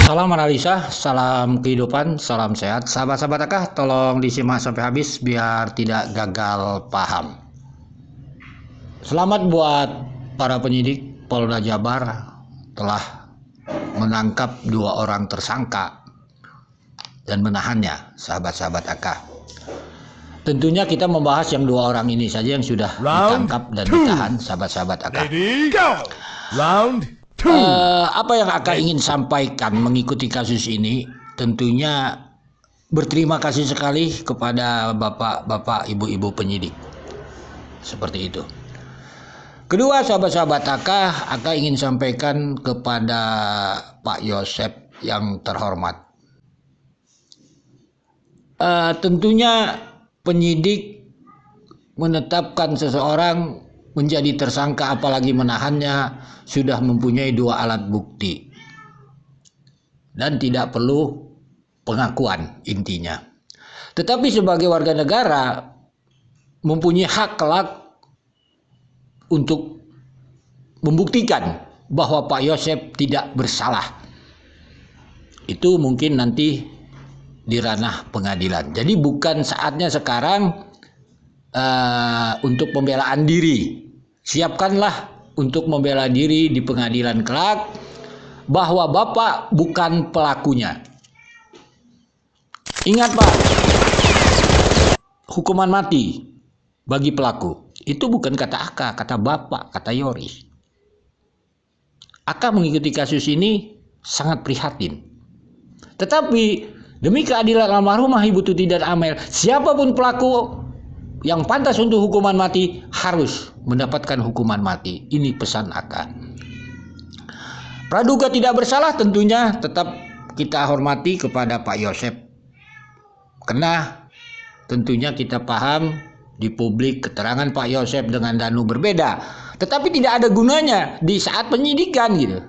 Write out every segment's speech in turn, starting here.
Salam analisa, salam kehidupan, salam sehat. Sahabat-sahabat Akah, tolong disimak sampai habis biar tidak gagal paham. Selamat buat para penyidik Polda Jabar telah menangkap 2 orang tersangka dan menahannya, sahabat-sahabat Akah. Tentunya kita membahas yang 2 orang ini saja yang sudah ditangkap dan ditahan, sahabat-sahabat Akah. Apa yang Aka ingin sampaikan mengikuti kasus ini, tentunya berterima kasih sekali kepada bapak-bapak, ibu-ibu penyidik. Seperti itu. Kedua, sahabat-sahabat Aka ingin sampaikan kepada Pak Yosep yang terhormat. Tentunya penyidik menetapkan seseorang menjadi tersangka, apalagi menahannya, sudah mempunyai 2 alat bukti dan tidak perlu pengakuan intinya. Tetapi sebagai warga negara mempunyai hak kelak untuk membuktikan bahwa Pak Yosep tidak bersalah. Itu mungkin nanti di ranah pengadilan. Jadi bukan saatnya sekarang untuk pembelaan diri. Siapkanlah untuk membela diri di pengadilan kelak bahwa Bapak bukan pelakunya. Ingat Pak, hukuman mati bagi pelaku itu bukan kata Aka, kata Bapak, kata Yoris. Aka mengikuti kasus ini sangat prihatin. Tetapi demi keadilan almarhumah Ibu Tuti dan Amel, siapapun pelaku yang pantas untuk hukuman mati harus mendapatkan hukuman mati. Ini pesan Aka. Praduga tidak bersalah tentunya tetap kita hormati kepada Pak Yosep. Karena tentunya kita paham di publik keterangan Pak Yosep dengan Danu berbeda. Tetapi tidak ada gunanya di saat penyidikan gitu.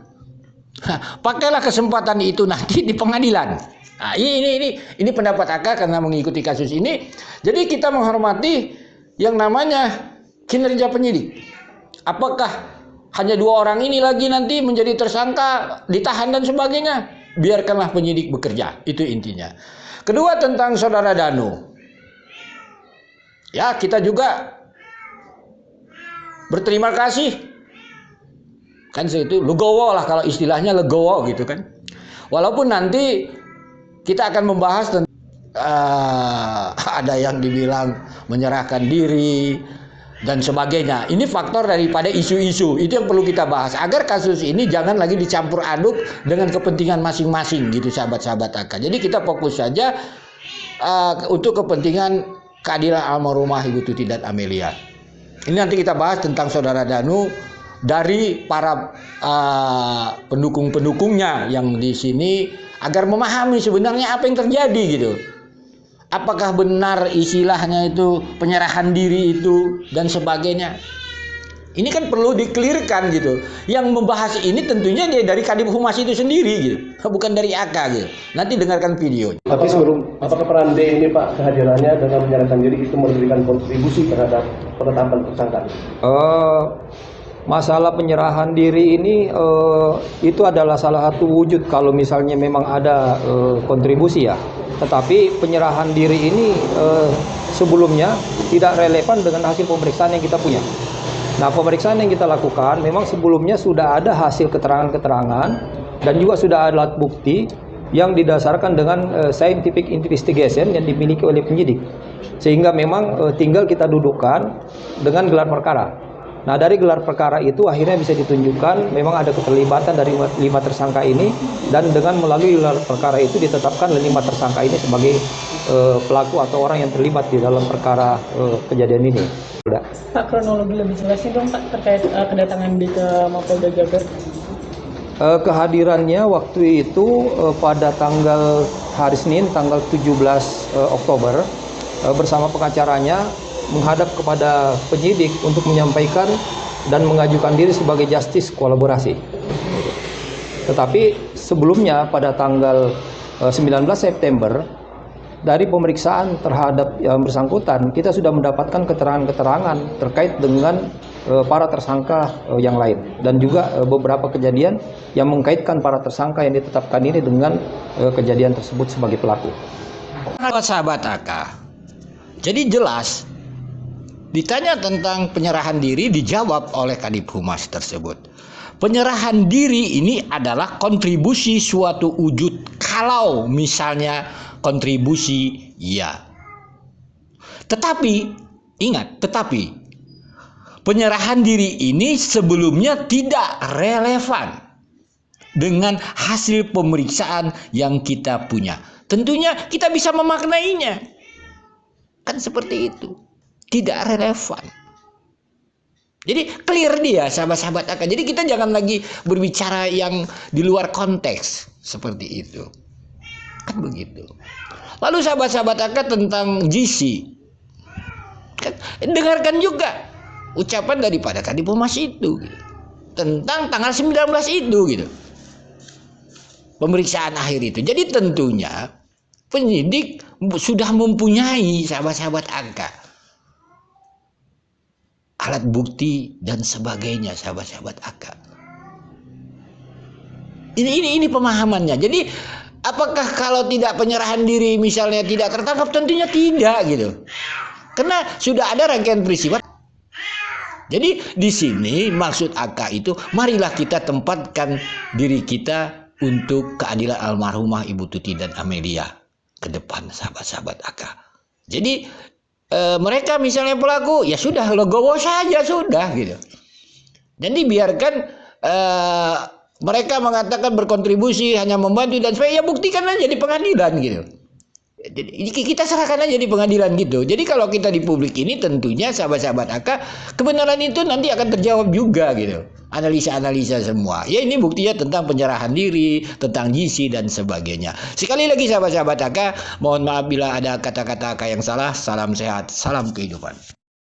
Pakailah kesempatan itu nanti di pengadilan. Nah, ini pendapat Aka karena mengikuti kasus ini. Jadi kita menghormati yang namanya kinerja penyidik. Apakah hanya 2 orang ini lagi nanti menjadi tersangka, ditahan dan sebagainya? Biarkanlah penyidik bekerja. Itu intinya. Kedua, tentang saudara Danu. Ya, kita juga berterima kasih. Kan itu legowo lah kalau istilahnya, legowo gitu kan. Walaupun nanti kita akan membahas tentang ada yang dibilang menyerahkan diri dan sebagainya. Ini faktor daripada isu-isu. Itu yang perlu kita bahas agar kasus ini jangan lagi dicampur aduk dengan kepentingan masing-masing gitu, sahabat-sahabat Aka. Jadi kita fokus saja untuk kepentingan keadilan almarhumah Ibu Tuti dan Amelia. Ini nanti kita bahas tentang saudara Danu dari para pendukung-pendukungnya yang di sini agar memahami sebenarnya apa yang terjadi gitu. Apakah benar istilahnya itu penyerahan diri itu dan sebagainya. Ini kan perlu dikelirkan gitu. Yang membahas ini tentunya dia dari Kadif Humas itu sendiri gitu. Bukan dari AK gitu. Nanti dengarkan video. Tapi sebelum, apakah peran D ini Pak, kehadirannya dengan menyerahkan diri itu memberikan kontribusi terhadap penetapan tersangka? Masalah penyerahan diri ini itu adalah salah satu wujud kalau misalnya memang ada kontribusi ya. Tetapi penyerahan diri ini sebelumnya tidak relevan dengan hasil pemeriksaan yang kita punya. Nah, pemeriksaan yang kita lakukan memang sebelumnya sudah ada hasil keterangan-keterangan dan juga sudah ada alat bukti yang didasarkan dengan scientific investigation yang dimiliki oleh penyidik. Sehingga memang tinggal kita dudukkan dengan gelar perkara. Nah, dari gelar perkara itu akhirnya bisa ditunjukkan memang ada keterlibatan dari 5 tersangka ini, dan dengan melalui gelar perkara itu ditetapkan 5 tersangka ini sebagai pelaku atau orang yang terlibat di dalam perkara kejadian ini. Udah. Pak, kronologi lebih jelas dong Pak terkait kedatangan di ke Mapolda Jabar. Kehadirannya waktu itu pada tanggal hari Senin tanggal 17 Oktober bersama pengacaranya menghadap kepada penyidik untuk menyampaikan dan mengajukan diri sebagai justice kolaborasi. Tetapi sebelumnya pada tanggal 19 September dari pemeriksaan terhadap yang bersangkutan, kita sudah mendapatkan keterangan-keterangan terkait dengan para tersangka yang lain, dan juga beberapa kejadian yang mengkaitkan para tersangka yang ditetapkan ini dengan kejadian tersebut sebagai pelaku. Sahabat AK, jadi jelas ditanya tentang penyerahan diri, dijawab oleh Kadif Humas tersebut. Penyerahan diri ini adalah kontribusi suatu wujud, kalau misalnya kontribusi ya. Tetapi ingat, penyerahan diri ini sebelumnya tidak relevan dengan hasil pemeriksaan yang kita punya. Tentunya kita bisa memaknainya. Kan seperti itu. Tidak relevan. Jadi clear dia, sahabat-sahabat AK. Jadi kita jangan lagi berbicara yang di luar konteks seperti itu. Kan begitu. Lalu sahabat-sahabat AK tentang GC. Kan, dengarkan juga ucapan daripada Kadif Humas itu gitu. Tentang tanggal 19 itu gitu. Pemeriksaan akhir itu. Jadi tentunya penyidik sudah mempunyai, sahabat-sahabat AK, alat bukti dan sebagainya, sahabat-sahabat AK. Ini pemahamannya. Jadi apakah kalau tidak penyerahan diri misalnya tidak tertangkap? Tentunya tidak gitu. Karena sudah ada rangkaian peristiwa. Jadi di sini maksud AK itu, marilah kita tempatkan diri kita untuk keadilan almarhumah Ibu Tuti dan Amelia ke depan, sahabat-sahabat AK. Jadi mereka misalnya pelaku, ya sudah, legowo saja sudah gitu. Jadi biarkan mereka mengatakan berkontribusi, hanya membantu dan sebagainya, ya buktikan aja di pengadilan gitu. Jadi kita serahkan aja di pengadilan gitu. Jadi kalau kita di publik ini tentunya sahabat-sahabat AK, kebenaran itu nanti akan terjawab juga gitu. Analisa-analisa semua. Ya ini buktinya tentang penyerahan diri, tentang GC dan sebagainya. Sekali lagi sahabat-sahabat AK, mohon maaf bila ada kata-kata AK yang salah. Salam sehat, salam kehidupan.